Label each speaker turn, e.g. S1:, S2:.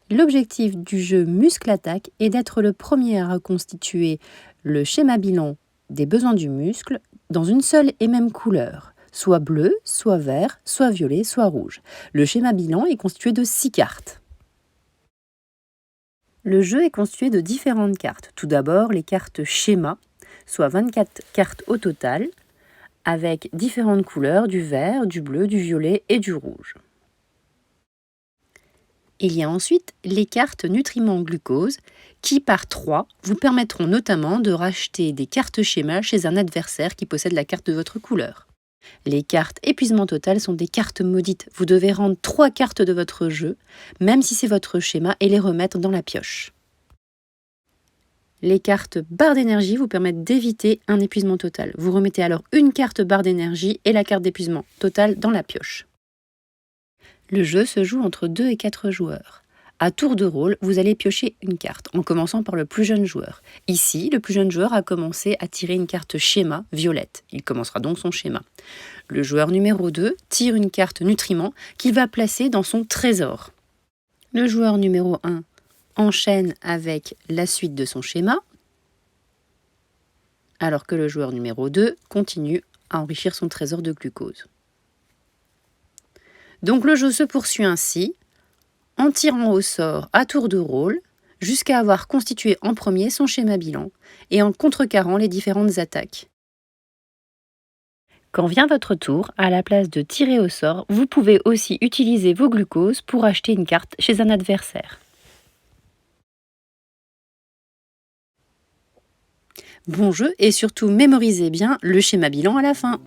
S1: L'objectif du jeu Muscle-Attaque est d'être le premier à reconstituer le schéma bilan des besoins du muscle dans une seule et même couleur, soit bleu, soit vert, soit violet, soit rouge. Le schéma bilan est constitué de 6 cartes. Le jeu est constitué de différentes cartes. Tout d'abord, les cartes schéma, soit 24 cartes au total, avec différentes couleurs, du vert, du bleu, du violet et du rouge. Il y a ensuite les cartes nutriments glucose qui, par 3, vous permettront notamment de racheter des cartes schéma chez un adversaire qui possède la carte de votre couleur. Les cartes épuisement total sont des cartes maudites. Vous devez rendre 3 cartes de votre jeu, même si c'est votre schéma, et les remettre dans la pioche. Les cartes barre d'énergie vous permettent d'éviter un épuisement total. Vous remettez alors une carte barre d'énergie et la carte d'épuisement total dans la pioche. Le jeu se joue entre 2 et 4 joueurs. À tour de rôle, vous allez piocher une carte, en commençant par le plus jeune joueur. Ici, le plus jeune joueur a commencé à tirer une carte schéma violette. Il commencera donc son schéma. Le joueur numéro 2 tire une carte nutriment qu'il va placer dans son trésor. Le joueur numéro 1 enchaîne avec la suite de son schéma, alors que le joueur numéro 2 continue à enrichir son trésor de glucose. Donc le jeu se poursuit ainsi, en tirant au sort à tour de rôle, jusqu'à avoir constitué en premier son schéma bilan et en contrecarrant les différentes attaques. Quand vient votre tour, à la place de tirer au sort, vous pouvez aussi utiliser vos glucoses pour acheter une carte chez un adversaire. Bon jeu et surtout mémorisez bien le schéma bilan à la fin.